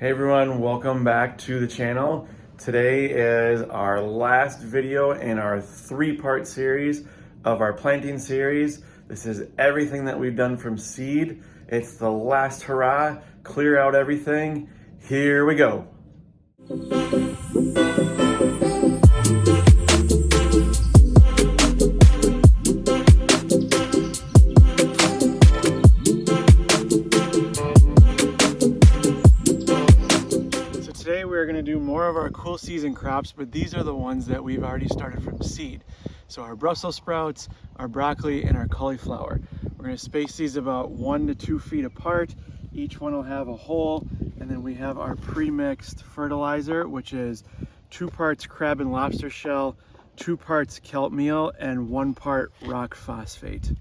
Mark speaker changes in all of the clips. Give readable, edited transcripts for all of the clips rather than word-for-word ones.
Speaker 1: Hey everyone, welcome back to the channel. Today is our last video in our three-part series of our planting series. This is everything that we've done from seed. It's the last hurrah, clear out everything. Here we go. Today we're going to do more of our cool season crops, but these are the ones that we've already started from seed. So our Brussels sprouts, our broccoli, and our cauliflower. We're going to space these about 1 to 2 feet apart. Each one will have a hole, and then we have our pre-mixed fertilizer, which is 2 parts crab and lobster shell, 2 parts kelp meal, and 1 part rock phosphate.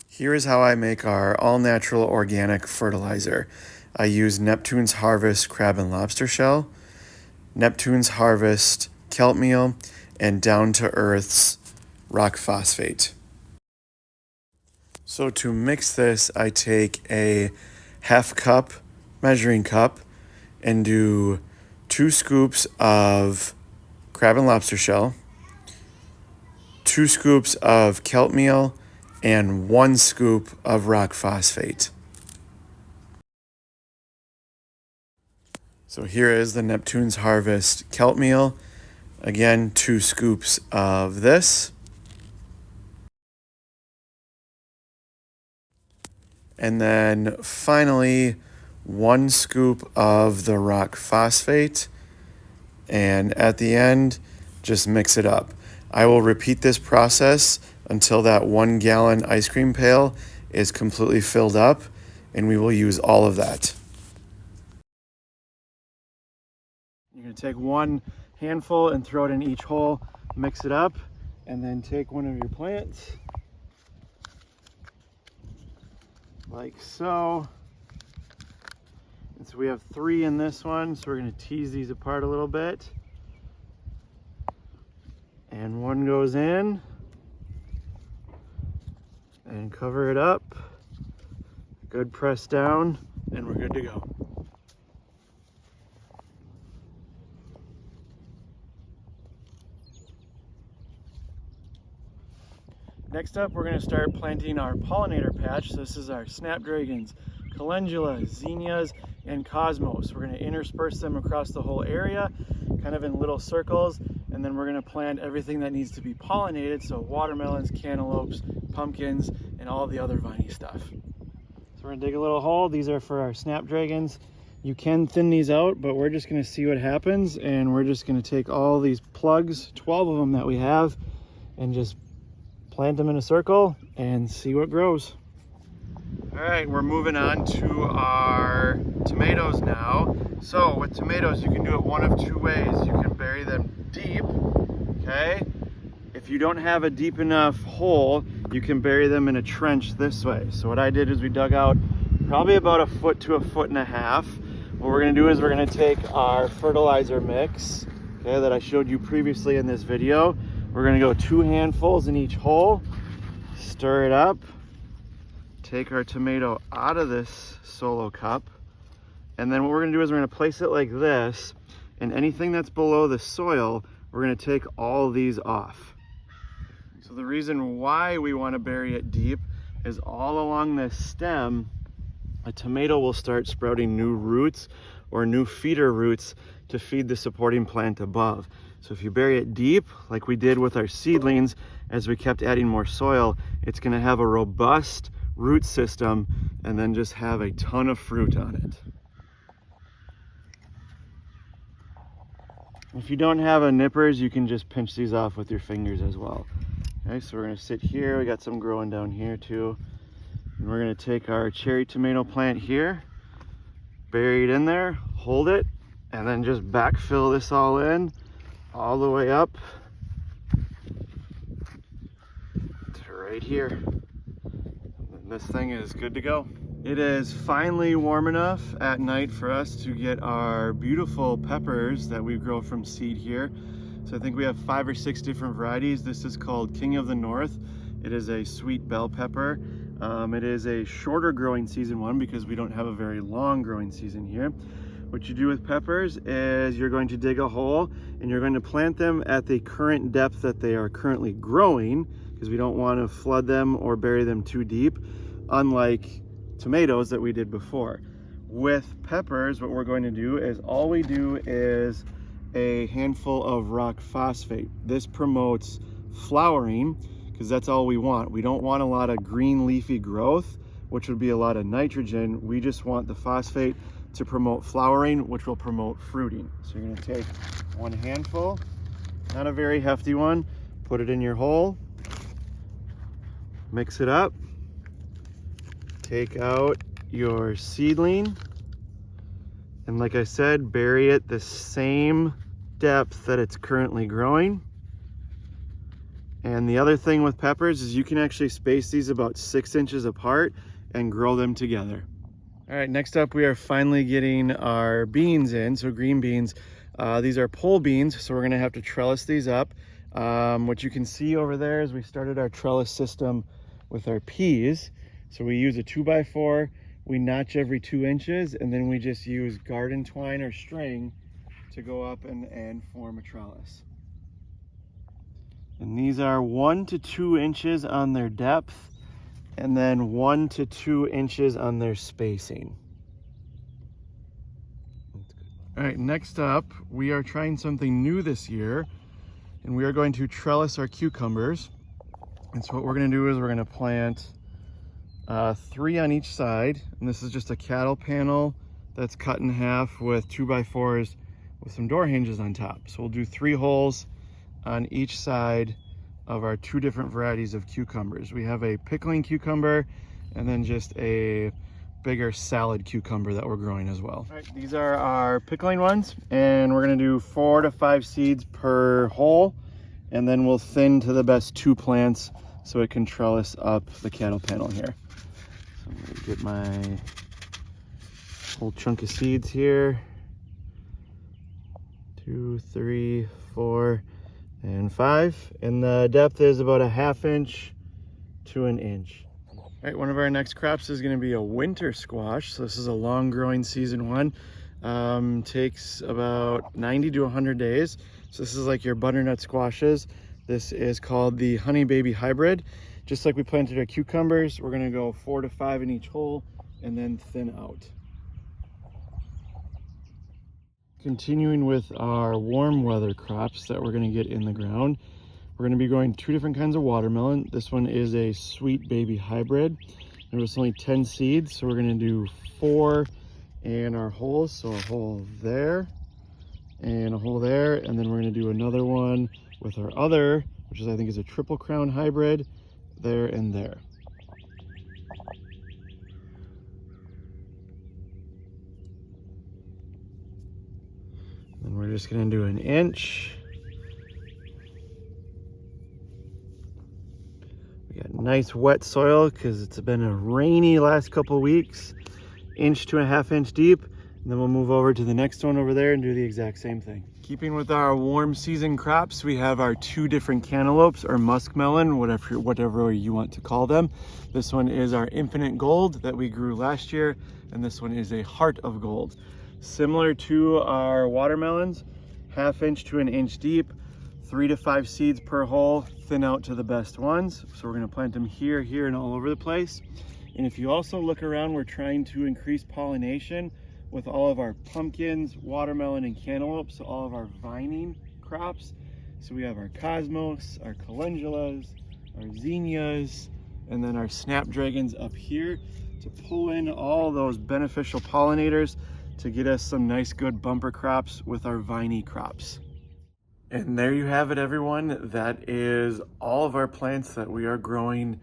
Speaker 1: Here is how I make our all-natural organic fertilizer. I use Neptune's Harvest crab and lobster shell, Neptune's Harvest kelp meal, and Down to Earth's rock phosphate. So to mix this, I take a half cup measuring cup and do 2 scoops of crab and lobster shell, 2 scoops of kelp meal, and 1 scoop of rock phosphate. So here is the Neptune's Harvest kelp meal. Again, 2 scoops of this. And then finally, 1 scoop of the rock phosphate. And at the end, just mix it up. I will repeat this process until that 1 gallon ice cream pail is completely filled up, and we will use all of that. You're going to take 1 handful and throw it in each hole, mix it up, and then take one of your plants, like so. And so we have 3 in this one, so we're going to tease these apart a little bit. And 1 goes in. And cover it up, good press down, and we're good to go. Next up, we're going to start planting our pollinator patch. So this is our snapdragons, calendula, zinnias, and cosmos. We're going to intersperse them across the whole area, kind of in little circles, and then we're going to plant everything that needs to be pollinated, so watermelons, cantaloupes, pumpkins, and all the other viney stuff. So we're going to dig a little hole. These are for our snapdragons. You can thin these out, but we're just going to see what happens, and we're just going to take all these plugs, 12 of them that we have, and just plant them in a circle and see what grows. All right, we're moving on to our tomatoes now. So with tomatoes, you can do it one of 2 ways. You can bury them deep, okay? If you don't have a deep enough hole, you can bury them in a trench this way. So what I did is we dug out probably about 1 foot to 1.5 feet. What we're gonna do is we're gonna take our fertilizer mix, okay, that I showed you previously in this video. We're gonna go 2 handfuls in each hole, stir it up, take our tomato out of this solo cup, and then what we're gonna do is we're gonna place it like this, and anything that's below the soil, we're gonna take all these off. So the reason why we wanna bury it deep is all along this stem, a tomato will start sprouting new roots or new feeder roots to feed the supporting plant above. So if you bury it deep, like we did with our seedlings, as we kept adding more soil, it's gonna have a robust root system and then just have a ton of fruit on it. If you don't have a nippers, you can just pinch these off with your fingers as well. Okay, so we're gonna sit here. We got some growing down here too. And we're gonna take our cherry tomato plant here, bury it in there, hold it, and then just backfill this all in, all the way up to right here. And this thing is good to go. It is finally warm enough at night for us to get our beautiful peppers that we grow from seed here. So I think we have 5 or 6 different varieties. This is called King of the North, It is a sweet bell pepper. It is a shorter growing season one because we don't have a very long growing season here. What you do with peppers is you're going to dig a hole and you're going to plant them at the current depth that they are currently growing, because we don't want to flood them or bury them too deep, unlike tomatoes that we did before. With peppers, what we're going to do is all we do is a handful of rock phosphate. This promotes flowering because that's all we want. We don't want a lot of green leafy growth, which would be a lot of nitrogen. We just want the phosphate to promote flowering, which will promote fruiting. So you're going to take one handful, not a very hefty one, put it in your hole, mix it up, take out your seedling, and like I said, bury it the same depth that it's currently growing. And the other thing with peppers is you can actually space these about 6 inches apart and grow them together. All right, next up we are finally getting our beans in, so green beans. These are pole beans, so we're gonna have to trellis these up. What you can see over there is we started our trellis system with our peas. So we use a 2x4, we notch every 2 inches, and then we just use garden twine or string to go up and form a trellis. And these are 1 to 2 inches on their depth, and then 1 to 2 inches on their spacing. All right, next up, we are trying something new this year, and we are going to trellis our cucumbers. And so what we're gonna do is we're gonna plant 3 on each side, and this is just a cattle panel that's cut in half with 2x4s with some door hinges on top. So we'll do 3 holes on each side of our 2 different varieties of cucumbers. We have a pickling cucumber and then just a bigger salad cucumber that we're growing as well. All right, these are our pickling ones, and we're gonna do 4 to 5 seeds per hole, and then we'll thin to the best 2 plants so it can trellis up the cattle panel here. So I'm gonna get my whole chunk of seeds here. 2, 3, 4, and 5. And the depth is about a 1/2 inch to 1 inch. All right, one of our next crops is gonna be a winter squash. So this is a long growing season one. Takes about 90 to 100 days. So this is like your butternut squashes. This is called the Honey Baby Hybrid. Just like we planted our cucumbers, we're gonna go 4 to 5 in each hole and then thin out. Continuing with our warm weather crops that we're gonna get in the ground, we're gonna be growing 2 different kinds of watermelon. This one is a Sweet Baby Hybrid. There was only 10 seeds, so we're gonna do 4 in our holes. So a hole there and a hole there, and then we're gonna do another one with our other, which is I think is a Triple Crown Hybrid, there and there. And we're just gonna do 1 inch. We got nice wet soil because it's been a rainy last couple of weeks. 1 to 1/2 inch deep. And then we'll move over to the next one over there and do the exact same thing. Keeping with our warm season crops, we have our 2 different cantaloupes or muskmelon, whatever you want to call them. This one is our Infinite Gold that we grew last year, and this one is a Heart of Gold. Similar to our watermelons, 1/2 inch to 1 inch deep, 3 to 5 seeds per hole, thin out to the best ones. So we're gonna plant them here, here, and all over the place. And if you also look around, we're trying to increase pollination with all of our pumpkins, watermelon, and cantaloupe, so all of our vining crops. So we have our cosmos, our calendulas, our zinnias, and then our snapdragons up here to pull in all those beneficial pollinators to get us some nice good bumper crops with our viney crops. And there you have it, everyone. That is all of our plants that we are growing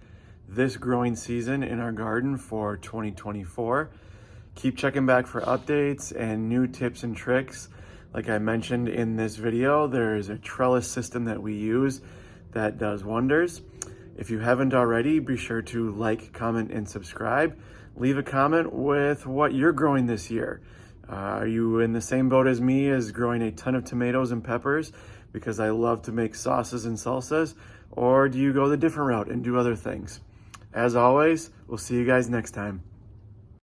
Speaker 1: this growing season in our garden for 2024. Keep checking back for updates and new tips and tricks. Like I mentioned in this video, there is a trellis system that we use that does wonders. If you haven't already, be sure to like, comment, and subscribe. Leave a comment with what you're growing this year. Are you in the same boat as me as growing a ton of tomatoes and peppers because I love to make sauces and salsas? Or do you go the different route and do other things? As always, we'll see you guys next time.